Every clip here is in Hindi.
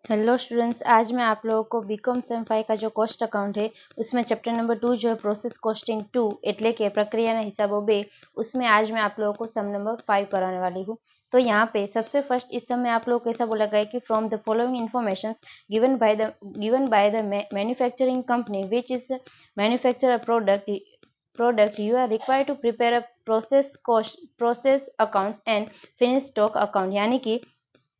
हेलो स्टूडेंट्स, आज मैं आप लोगों को बीकॉम सेम 5 का जो कॉस्ट अकाउंट है उसमें चैप्टर नंबर 2 जो है प्रोसेस कॉस्टिंग 2 એટલે કે પ્રક્રિયાના હિસાબો 2 उसमें आज मैं आप लोगों को सम नंबर 5 कराने वाली हूँ। तो यहाँ पे सबसे फर्स्ट इस सम में आप लोगों को ऐसा बोला गया है कि from the following information given by the manufacturing company which is manufacture a product you are required to prepare a process accounts and finished stock account। यानी कि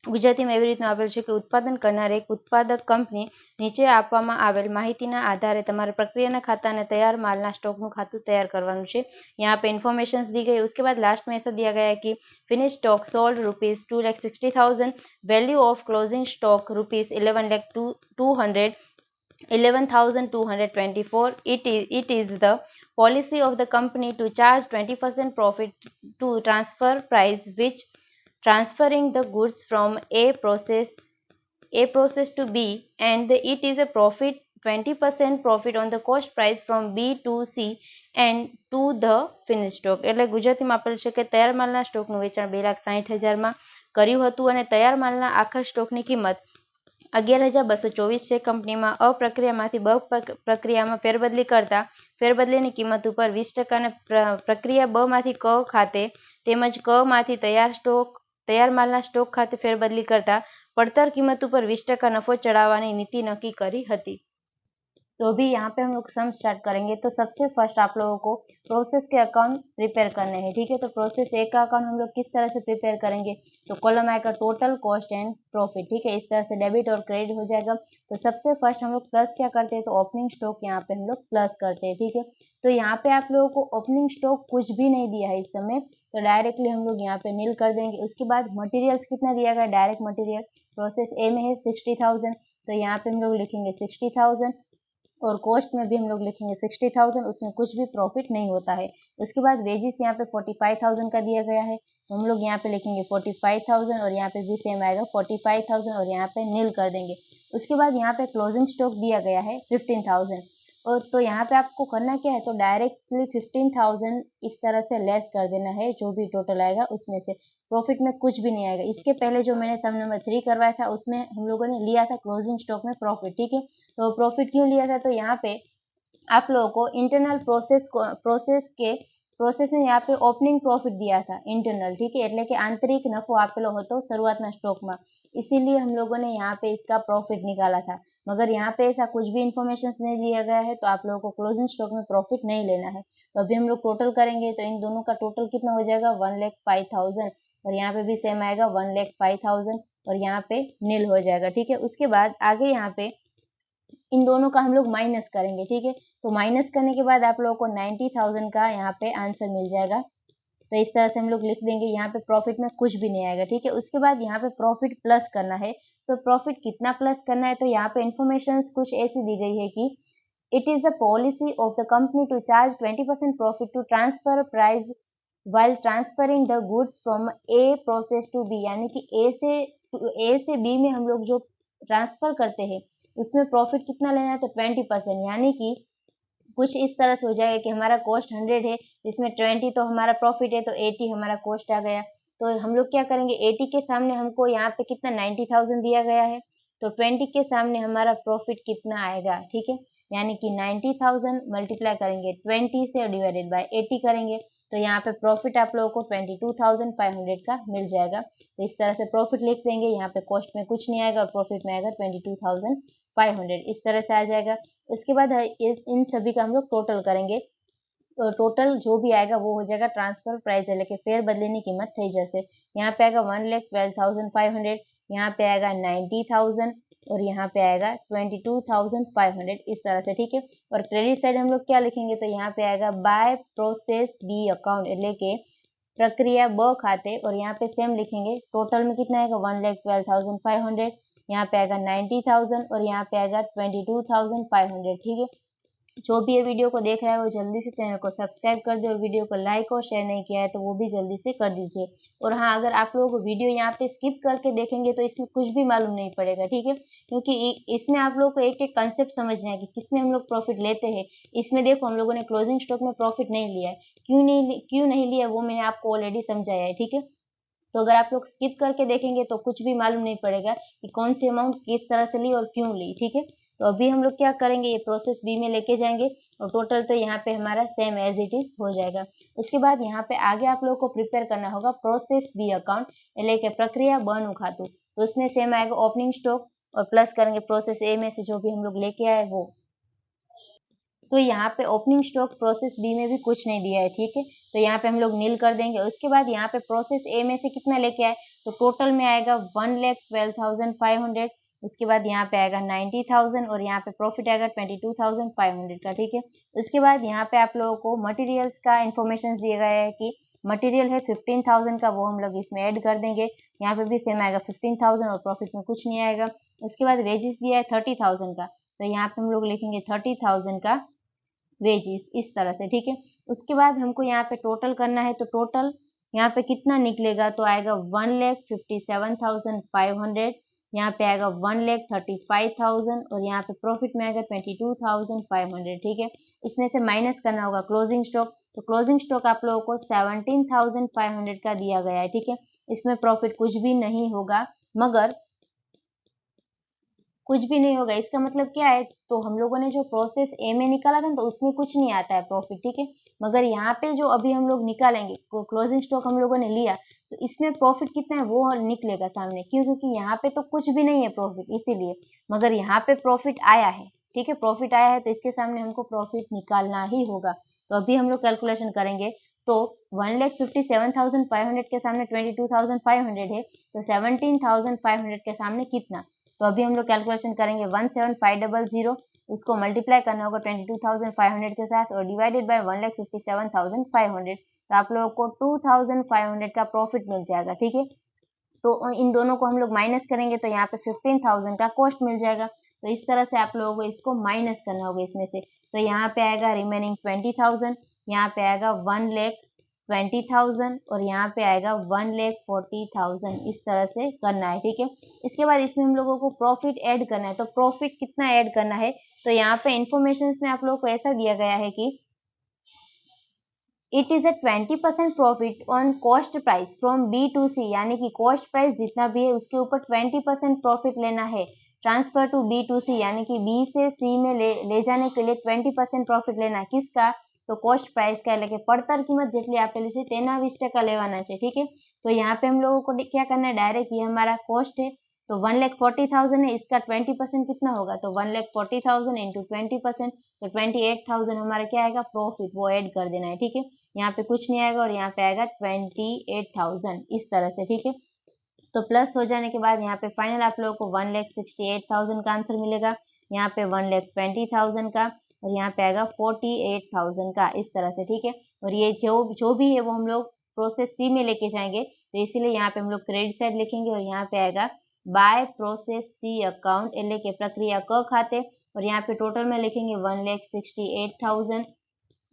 ગુજરાતીમાં એવી રીતનું આપેલું છે કે ઉત્પાદન કરનાર એક ઉત્પાદક કંપની નીચે આપવામાં આવેલ માહિતીના આધારે તમારે પ્રક્રિયાના खाता અને तैयार मालना स्टॉकનું खाતું तैयार करवाનું છે। यहाँ पे इन्फॉर्मेशन दी गई। उसके बाद लास्ट में ऐसा दिया गया है कि finish stock sold ₹2,60,000, value of closing stock ₹11,224। It is the policy of the company to charge 20% profit to transfer price, which transferring the goods from A process to B, and it is a profit 20% profit on the cost price from B to C and to the finished stock। એટલે ગુજરાતીમાં આપેલ છે કે તૈયાર માલના સ્ટોકનું વેચાણ 2,60,000 માં કર્યું હતું અને તૈયાર માલના આખર સ્ટોકની કિંમત 11,224 છે। કંપનીમાં અ પ્રક્રિયામાંથી બ પ્રક્રિયામાં ફેરબદલી કરતા ફેરબદલીની કિંમત ઉપર 20% અને પ્રક્રિયા બ માંથી ક ખાતે તેમજ ક માંથી तैयार मालना स्टॉक खाते फेरबदली करता પડતર किंमत पर 20% नफो चढ़ावानी नीति नक्की करी हती। तो अभी यहाँ पे हम लोग सम स्टार्ट करेंगे। तो सबसे फर्स्ट आप लोगों को प्रोसेस के अकाउंट प्रिपेयर करने हैं, ठीक है। तो प्रोसेस ए का अकाउंट हम लोग किस तरह से प्रिपेयर करेंगे, तो कॉलम आएगा टोटल कॉस्ट एंड प्रॉफिट, ठीक है। इस तरह से डेबिट और क्रेडिट हो जाएगा। तो सबसे फर्स्ट हम लोग प्लस क्या करते हैं, तो ओपनिंग स्टॉक यहाँ पे हम लोग प्लस करते हैं, ठीक है। तो यहाँ पे आप लोगों को ओपनिंग स्टॉक कुछ भी नहीं दिया है इस समय, तो डायरेक्टली हम लोग यहाँ पे नील कर देंगे। उसके बाद मटेरियल्स कितना दिया गया, डायरेक्ट मटेरियल प्रोसेस ए में है 60,000, तो यहाँ पे हम लोग लिखेंगे 60,000 और कॉस्ट में भी हम लोग लिखेंगे 60,000, उसमें कुछ भी प्रॉफिट नहीं होता है। उसके बाद वेजिस यहाँ पे 45,000 का दिया गया है, तो हम लोग यहाँ पे लिखेंगे 45,000 और यहाँ पे भी सेम आएगा 45,000 और यहाँ पे नील कर देंगे। उसके बाद यहाँ पे क्लोजिंग स्टॉक दिया गया है 15,000, और तो यहाँ पे आपको करना क्या है, तो डायरेक्टली 15,000 इस तरह से लेस कर देना है, जो भी टोटल आएगा उसमें से प्रॉफिट में कुछ भी नहीं आएगा। इसके पहले जो मैंने सम नंबर 3 करवाया था उसमें हम लोगों ने लिया था क्लोजिंग स्टॉक में प्रॉफिट, ठीक है। तो प्रॉफिट क्यों लिया था, तो यहाँ पे आप लोगों को इंटरनल प्रोसेस में यहाँ पे ओपनिंग प्रॉफिट दिया था इंटरनल, ठीक है, એટલે કે આંતરિક નફો આપેલો હતો શરૂઆતના સ્ટોકમાં, इसीलिए हम लोगों ने यहाँ पे इसका प्रॉफिट निकाला था। मगर यहाँ पे ऐसा कुछ भी इंफॉर्मेशन नहीं दिया गया है, तो आप लोगों को क्लोजिंग स्टॉक में प्रॉफिट नहीं लेना है। तो अभी हम लोग टोटल करेंगे, तो इन दोनों का टोटल कितना हो जाएगा 1,05,000, और यहाँ पे भी सेम आएगा 1,05,000 और यहाँ पे नील हो जाएगा, ठीक है। उसके बाद आगे यहाँ पे इन दोनों का हम लोग माइनस करेंगे, ठीक है। तो माइनस करने के बाद आप लोगों को 90,000 का यहाँ पे आंसर मिल जाएगा। तो इस तरह से हम लोग लिख देंगे, यहाँ पे प्रॉफिट में कुछ भी नहीं आएगा, ठीक है। उसके बाद यहाँ पे प्रॉफिट प्लस करना है, तो प्रॉफिट कितना प्लस करना है, तो यहाँ पे इंफॉर्मेशन कुछ ऐसी दी गई है कि it is the policy of the company to charge 20% profit to transfer price while transferring the goods from A process to B, यानी कि ए से बी में हम लोग जो ट्रांसफर करते हैं उसमें प्रॉफिट कितना लेना है, तो 20%, यानी कि कुछ इस तरह से हो जाएगा कि हमारा कॉस्ट 100 है, इसमें 20 तो हमारा प्रॉफिट है, तो 80 हमारा कॉस्ट आ गया। तो हम लोग क्या करेंगे, 80 के सामने हमको यहाँ पे कितना 90,000 दिया गया है, तो 20 के सामने हमारा प्रॉफिट कितना आएगा, ठीक है। यानी कि 90,000 मल्टीप्लाई करेंगे 20 से डिवाइडेड बाय 80 करेंगे, तो यहाँ पे प्रॉफिट आप लोगों को 22,500 का मिल जाएगा। तो इस तरह से प्रॉफिट लिख देंगे, यहाँ पे कॉस्ट में कुछ नहीं आएगा और प्रॉफिट में आएगा 22,500, इस तरह से आ जाएगा। उसके बाद इन सभी का हम लोग टोटल करेंगे, तो टोटल जो भी आएगा वो हो जाएगा ट्रांसफर प्राइस એટલે કે ફેર બદલીની કિંમત થઈ જશે। यहाँ पे आएगा 1,12,500, यहाँ पे आएगा 90,000 और यहाँ पे आएगा 22,500, इस तरह से, ठीक है। और क्रेडिट साइड हम लोग क्या लिखेंगे, तो यहाँ पे आएगा बाय प्रोसेस बी अकाउंट એટલે કે प्रक्रिया ब खाते, और यहाँ पे सेम लिखेंगे, टोटल में कितना आएगा 1,12,500, यहाँ पे आएगा 90,000 और यहाँ पे आएगा 22,500, ठीक है। जो भी ये वीडियो को देख रहा है वो जल्दी से चैनल को सब्सक्राइब कर दे और वीडियो को लाइक और शेयर नहीं किया है तो वो भी जल्दी से कर दीजिए। और हाँ, अगर आप लोगों को वीडियो यहाँ पे स्किप करके देखेंगे तो इसमें कुछ भी मालूम नहीं पड़ेगा, ठीक है, क्योंकि इसमें आप लोगों को एक एक कंसेप्ट समझना है कि किसमें हम लोग प्रॉफिट लेते हैं। इसमें देखो हम लोगों ने क्लोजिंग स्टॉक में प्रॉफिट नहीं लिया है, क्यों नहीं लिया वो मैंने आपको ऑलरेडी समझाया है, ठीक है। तो अगर आप लोग स्किप करके देखेंगे तो कुछ भी मालूम नहीं पड़ेगा कि कौन सी अमाउंट किस तरह से ली और क्यों ली, ठीक है। तो अभी हम लोग क्या करेंगे, ये प्रोसेस बी में लेके जाएंगे और टोटल तो यहाँ पे हमारा सेम एज इट इज हो जाएगा। उसके बाद यहाँ पे आगे आप लोगों को प्रिपेयर करना होगा प्रोसेस बी अकाउंट, એટલે કે પ્રક્રિયા બ નું ખાતું। तो इसमें सेम आएगा ओपनिंग स्टॉक और प्लस करेंगे प्रोसेस ए में से जो भी हम लोग लेके आए वो। तो यहाँ पे ओपनिंग स्टॉक प्रोसेस बी में भी कुछ नहीं दिया है, ठीक है। तो यहाँ पे हम लोग नील कर देंगे। उसके बाद यहाँ पे प्रोसेस ए में से कितना लेके आए, तो टोटल में आएगा 1,12,500। उसके बाद यहाँ पे आएगा 90,000 और यहाँ पे प्रॉफिट आएगा 22,500 का, ठीक है। उसके बाद यहाँ पे आप लोगों को मटेरियल्स का इंफॉर्मेशन दिया गया है कि मटेरियल है 15,000 का, वो हम लोग इसमें ऐड कर देंगे। यहाँ पे भी सेम आएगा 15,000 और प्रॉफिट में कुछ नहीं आएगा। उसके बाद वेजेस दिया है 30,000 का, तो यहाँ पे हम लोग लिखेंगे 30,000 का वेजिस, इस तरह से, ठीक है। उसके बाद हमको यहाँ पे टोटल करना है, तो टोटल यहाँ पे कितना निकलेगा, तो आएगा 1,57,500। यहाँ पे आएगा 1,35,000 और यहाँ पे प्रॉफिट में आएगा 22,500, ठीक है। इसमें से माइनस करना होगा क्लोजिंग स्टॉक, तो क्लोजिंग स्टॉक आप लोगों को 17,500 का दिया गया है, ठीक है। इसमें प्रॉफिट कुछ भी नहीं होगा, मगर कुछ भी नहीं होगा इसका मतलब क्या है, तो हम लोगों ने जो प्रोसेस ए में निकाला था ना, तो उसमें कुछ नहीं आता है प्रॉफिट, ठीक है। मगर यहाँ पे जो अभी हम लोग निकालेंगे क्लोजिंग स्टॉक हम लोगों ने लिया, तो इसमें प्रॉफिट कितना है वो निकलेगा सामने, क्यों, क्योंकि यहाँ पे तो कुछ भी नहीं है प्रॉफिट, इसीलिए। मगर यहाँ पे प्रॉफिट आया है, ठीक है, प्रॉफिट आया है, तो इसके सामने हमको प्रॉफिट निकालना ही होगा। तो अभी हम लोग कैलकुलेशन करेंगे, तो 1,57,500 के सामने 22,500 है, तो 17,500 के सामने कितना, तो अभी हम लोग कैलकुलेशन करेंगे 17500, उसको मल्टीप्लाई करना होगा 22,500 के साथ और डिवाइडेड बाय 1,57,500, तो आप लोगों को 2,500 का प्रॉफिट मिल जाएगा, ठीक है। तो इन दोनों को हम लोग माइनस करेंगे तो यहाँ पे 15,000 का कॉस्ट मिल जाएगा। तो इस तरह से आप लोगों को इसको माइनस करना होगा इसमें से। तो यहाँ पे आएगा रिमेनिंग 20,000, यहाँ पे आएगा 1,20,000 और यहाँ पे आएगा 1,40,000, इस तरह से करना है, ठीक है। इसके बाद इसमें हम लोगों को प्रॉफिट ऐड करना है, तो प्रॉफिट कितना ऐड करना है, तो यहाँ पे इंफॉर्मेशन में आप लोगों को ऐसा दिया गया है कि it is a 20% profit on cost price from B to C, यानी कि कॉस्ट प्राइस जितना भी है उसके ऊपर 20% प्रॉफिट लेना है। Transfer to be to C, यानी कि बी से सी में ले जाने के लिए 20% प्रॉफिट लेना है, किसका, तो कॉस्ट प्राइस का, એટલે કે પડતર કિંમત જેટલી આપેલી છે તેના 20% લેવાના છે, ठीक है। तो यहाँ पे हम लोगों को क्या करना है, डायरेक्ट ये हमारा कॉस्ट है, तो 1,40,000 है, इसका 20% कितना होगा, तो 1,40,000 इंटू 20%, तो 28,000 हमारा क्या आएगा प्रॉफिट, वो ऐड कर देना है, ठीक है। यहाँ पे कुछ नहीं आएगा और यहाँ पे आएगा 28,000, इस तरह से, ठीक है। तो प्लस हो जाने के बाद यहाँ पे फाइनल आप लोगों को 1,68,000 का आंसर मिलेगा, यहाँ पे 1,20,000 का और यहाँ पे आएगा 48,000 का, इस तरह से, ठीक है। और ये जो भी है वो हम लोग प्रोसेस सी में लेके जाएंगे, तो इसीलिए यहाँ पे हम लोग क्रेडिट साइड लिखेंगे और यहाँ पे आएगा बाय प्रोसेस सी अकाउंट, એટલે કે પ્રક્રિયા ક ખાતે, और यहाँ पे टोटल में लिखेंगे 1,68,000,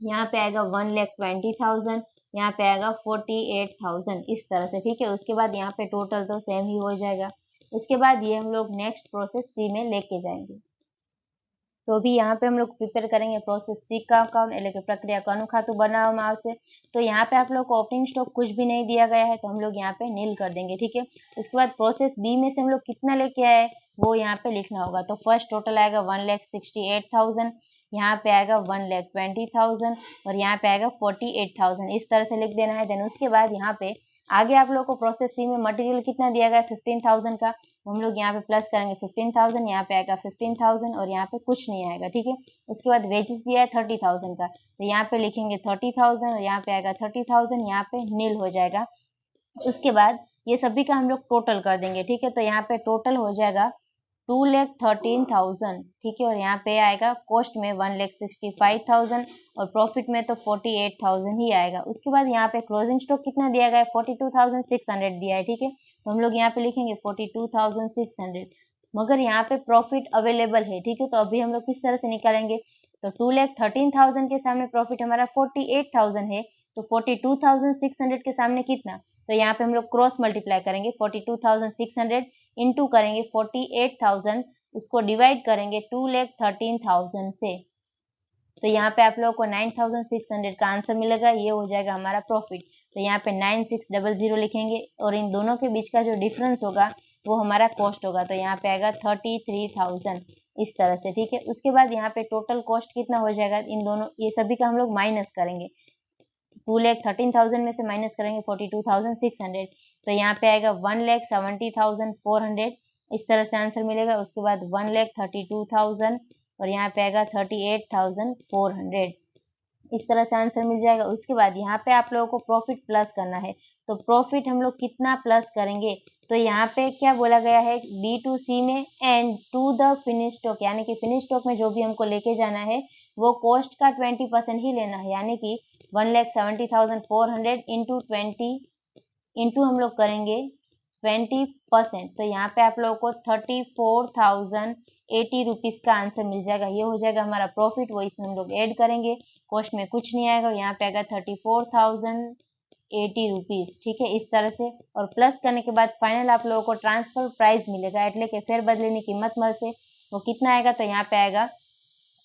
यहाँ पे आएगा 1,20,000, यहाँ पे आएगा 48,000, इस तरह से, ठीक है। उसके बाद यहाँ पे टोटल तो सेम ही हो जाएगा। उसके बाद ये हम लोग नेक्स्ट प्रोसेस सी में लेके जाएंगे। तो अभी यहाँ पे हम लोग प्रिपेयर करेंगे प्रोसेस सी का अकाउंट, એટલે કે પ્રક્રિયા કનું ખાતું બનાવવામાં આવશે। तो यहाँ पे आप लोग को ओपनिंग स्टॉक कुछ भी नहीं दिया गया है, तो हम लोग यहाँ पे नील कर देंगे, ठीक है। उसके बाद प्रोसेस बी में से हम लोग कितना लेके आए वो यहाँ पे लिखना होगा। तो फर्स्ट टोटल आएगा 1,68,000, यहाँ पे आएगा 1,20,000 और यहाँ पे आएगा 48,000, इस तरह से लिख देना है। देन उसके बाद यहाँ पे आगे आप लोग को प्रोसेस सी में मटेरियल कितना दिया गया है 15,000 का, हम लोग यहाँ पे प्लस करेंगे 15,000, यहाँ पे आएगा 15,000 और यहाँ पे कुछ नहीं आएगा, ठीक है। उसके बाद वेजेस दिया है 30,000 का, तो यहाँ पे लिखेंगे 30,000 और यहाँ पे आएगा 30,000, यहाँ पे नील हो जाएगा। उसके बाद ये सभी का हम लोग टोटल कर देंगे, ठीक है। तो यहाँ पे टोटल हो जाएगा 2,13,000, ठीक है। और यहाँ पे आएगा कॉस्ट में 1,65,000 और प्रॉफिट में तो 48,000 ही आएगा। उसके बाद यहाँ पे क्लोजिंग स्टॉक कितना दिया गया है 42,600 दिया है, ठीक है। तो हम लोग यहाँ पे लिखेंगे 42,600, मगर यहाँ पे प्रॉफिट अवेलेबल है, ठीक है। तो अभी हम लोग किस तरह से निकालेंगे, तो 2,13,000 के सामने प्रॉफिट हमारा 48,000 है, तो 42,600 के सामने कितना, तो यहाँ पे हम लोग क्रॉस मल्टीप्लाई करेंगे 42,600 इंटू करेंगे 48,000, उसको डिवाइड करेंगे 2,13,000 से, तो यहाँ पे आप लोगों को 9,600 का आंसर मिलेगा, ये हो जाएगा हमारा प्रॉफिट। तो यहाँ पे 9600 लिखेंगे और इन दोनों के बीच का जो डिफरेंस होगा वो हमारा कॉस्ट होगा, तो यहाँ पे आएगा 33,000 इस तरह से, ठीक है। उसके बाद यहाँ पे टोटल कॉस्ट कितना हो जाएगा, इन दोनों ये सभी का हम लोग माइनस करेंगे, 2,13,000 में से माइनस करेंगे 42,600, तो यहाँ पे आएगा 1,70,400 इस तरह से आंसर मिलेगा। उसके बाद 1,32,000 और यहाँ पे आएगा 38,400 इस तरह से आंसर मिल जाएगा। उसके बाद यहाँ पे आप लोगों को प्रॉफिट प्लस करना है, तो प्रॉफिट हम लोग कितना प्लस करेंगे, तो यहाँ पे क्या बोला गया है B2C में and to the finish stock, यानी कि फिनिश स्टॉक में जो भी हमको लेके जाना है वो कॉस्ट का 20% ही लेना है, यानी कि 1,70,400 इंटू 20 इंटू हम लोग करेंगे 20%, तो यहाँ पे आप लोगों को 34,080 रुपीज़ का आंसर मिल जाएगा। ये हो जाएगा हमारा प्रॉफिट, वो इसमें हम लोग ऐड करेंगे, कॉस्ट में कुछ नहीं आएगा, यहाँ पे आएगा 34,080 रुपीज़, ठीक है, इस तरह से। और प्लस करने के बाद फाइनल आप लोगों को ट्रांसफर प्राइस मिलेगा, एटले के फेर बदलीनी कीमत મળશે, वो कितना आएगा, तो यहाँ पे आएगा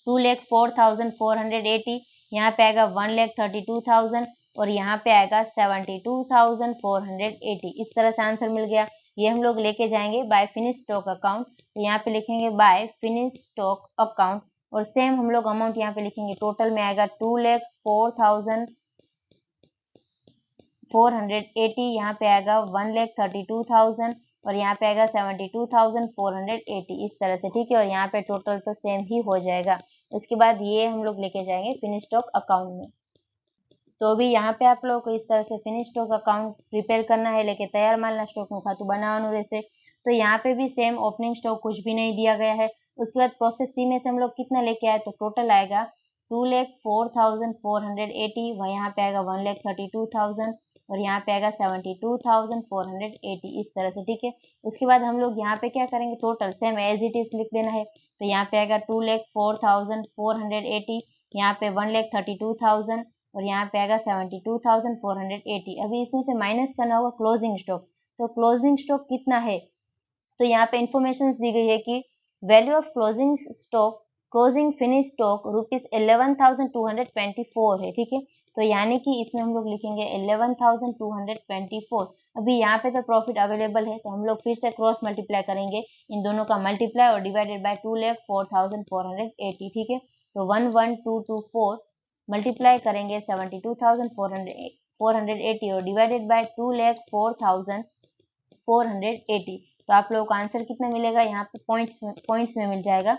2,04,480, यहाँ पे आएगा 1,32,000 और यहाँ पे आएगा 72,480 इस तरह से आंसर मिल गया। ये हम लोग लेके जाएंगे बाय फिनिश स्टॉक अकाउंट, तो यहाँ पे लिखेंगे बाय फिनिश स्टॉक अकाउंट और सेम हम लोग अमाउंट यहाँ पे लिखेंगे, टोटल में आएगा 2,04,480, यहाँ पे आएगा 1,32,000 और यहाँ पे आएगा 72,480 इस तरह से, ठीक है। और यहाँ पे टोटल तो सेम ही हो जाएगा। उसके बाद ये हम लोग लेके जाएंगे फिनिश स्टॉक अकाउंट में। तो अभी यहाँ पे आप लोगों को इस तरह से फिनिश स्टॉक अकाउंट प्रिपेयर करना है, लेके तैयार मालना स्टॉकનું ખાતું બનાવવાનું રહેશે। तो यहाँ पे भी सेम ओपनिंग स्टॉक कुछ भी नहीं दिया गया है। उसके बाद प्रोसेस सी में से हम लोग कितना लेके आए, तो टोटल आएगा 2,04,480, वह यहाँ पे आएगा 1,32,000 और यहाँ पे आएगा 72,480 इस तरह से, ठीक है। उसके बाद हम लोग यहाँ पे क्या करेंगे, total same as it is लिख देना है, तो यहाँ पे आएगा 2,04,480, यहाँ पे 1,32,000 और यहाँ पे आएगा 72,480। अभी इसमें से माइनस करना होगा क्लोजिंग स्टॉक, तो क्लोजिंग स्टॉक कितना है, तो यहाँ पे इंफॉर्मेशन दी गई है कि value of closing stock closing finish stock ₹11,224 है, ठीक है। तो यानी कि इसमें हम लोग लिखेंगे 11,224। अभी यहाँ पे तो प्रॉफिट अवेलेबल है, तो हम लोग फिर से क्रॉस मल्टीप्लाई करेंगे, इन दोनों का मल्टीप्लाई और डिवाइडेड बाय 2,04,480, ठीक है। तो 11224 मल्टीप्लाई करेंगे 72,480 और डिवाइडेड बाय 2,04,480, तो आप लोगों को आंसर कितना मिलेगा, यहाँ पे पॉइंट्स में मिल जाएगा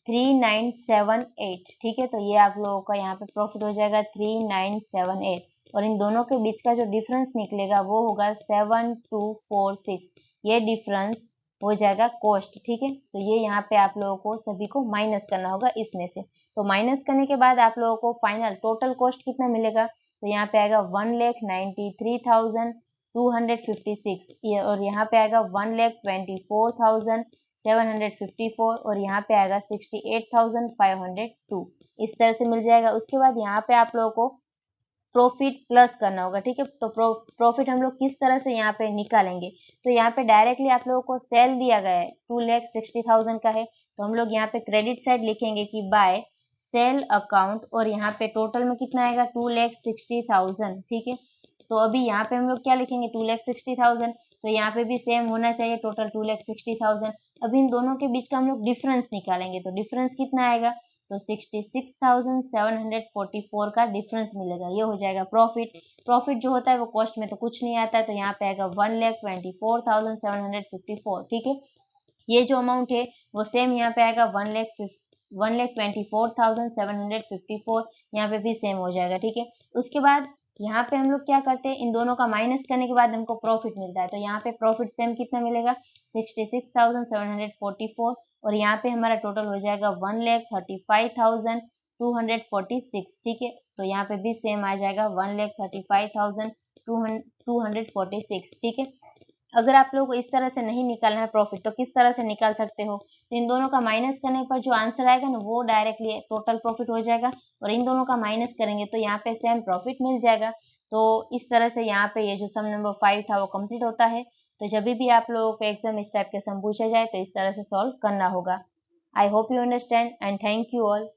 3978, ठीक है। तो ये आप लोगों का यहाँ पे प्रॉफिट हो जाएगा 3978 और इन दोनों के बीच का जो डिफरेंस निकलेगा वो होगा 7246, ये डिफरेंस हो जाएगा कॉस्ट, ठीक है। तो ये यहाँ पे आप लोगों को सभी को माइनस करना होगा इसमें से। तो माइनस करने के बाद आप लोगों को फाइनल टोटल कॉस्ट कितना मिलेगा, तो यहाँ पे आएगा 1,93,256 और यहाँ पे आएगा 1,24,754 और यहाँ पे आएगा 68,502 इस तरह से मिल जाएगा। उसके बाद यहाँ पे आप लोगों को प्रॉफिट प्लस करना होगा, ठीक है। तो प्रॉफिट हम लोग किस तरह से यहाँ पे निकालेंगे, तो यहाँ पे डायरेक्टली आप लोगों को सेल दिया गया है 2,60,000 का है, तो हम लोग यहाँ पे क्रेडिट साइड लिखेंगे कि बाय सेल अकाउंट और यहाँ पे टोटल में कितना आएगा 2,60,000, ठीक है। तो अभी यहाँ पे हम लोग क्या लिखेंगे 2,60,000, तो यहाँ पे भी सेम होना चाहिए टोटल 2,60,000। अभी इन दोनों के बीच का हम लोग डिफरेंस निकालेंगे, तो डिफरेंस कितना आएगा, तो 66,744 का डिफरेंस मिलेगा, ये हो जाएगा प्रॉफिट। प्रॉफिट जो होता है वो कॉस्ट में तो कुछ नहीं आता है, तो यहाँ पे आएगा 1,24,754, ठीक है। ये जो अमाउंट है वो सेम यहाँ पे आएगा 1,24,754, यहाँ पे भी सेम हो जाएगा, ठीक है। उसके बाद यहाँ पे हम लोग क्या करते हैं, इन दोनों का माइनस करने के बाद हमको प्रॉफिट मिलता है, तो यहाँ पे प्रॉफिट सेम कितना मिलेगा 66,744 और यहाँ पे हमारा टोटल हो जाएगा 1,35,246, ठीक है। तो यहाँ पे भी सेम आ जाएगा 1,35,246, ठीक है। अगर आप लोगों को इस तरह से नहीं निकालना है प्रॉफिट, तो किस तरह से निकाल सकते हो, तो इन दोनों का माइनस करने पर जो आंसर आएगा ना वो डायरेक्टली टोटल प्रॉफिट हो जाएगा और इन दोनों का माइनस करेंगे तो यहाँ पे सेम प्रॉफिट मिल जाएगा। तो इस तरह से यहाँ पे ये जो सम नंबर 5 था वो कंप्लीट होता है। तो जब भी आप लोगों को एग्जाम इस टाइप के सम पूछा जाए तो इस तरह से सॉल्व करना होगा। I hope you understand and thank you all.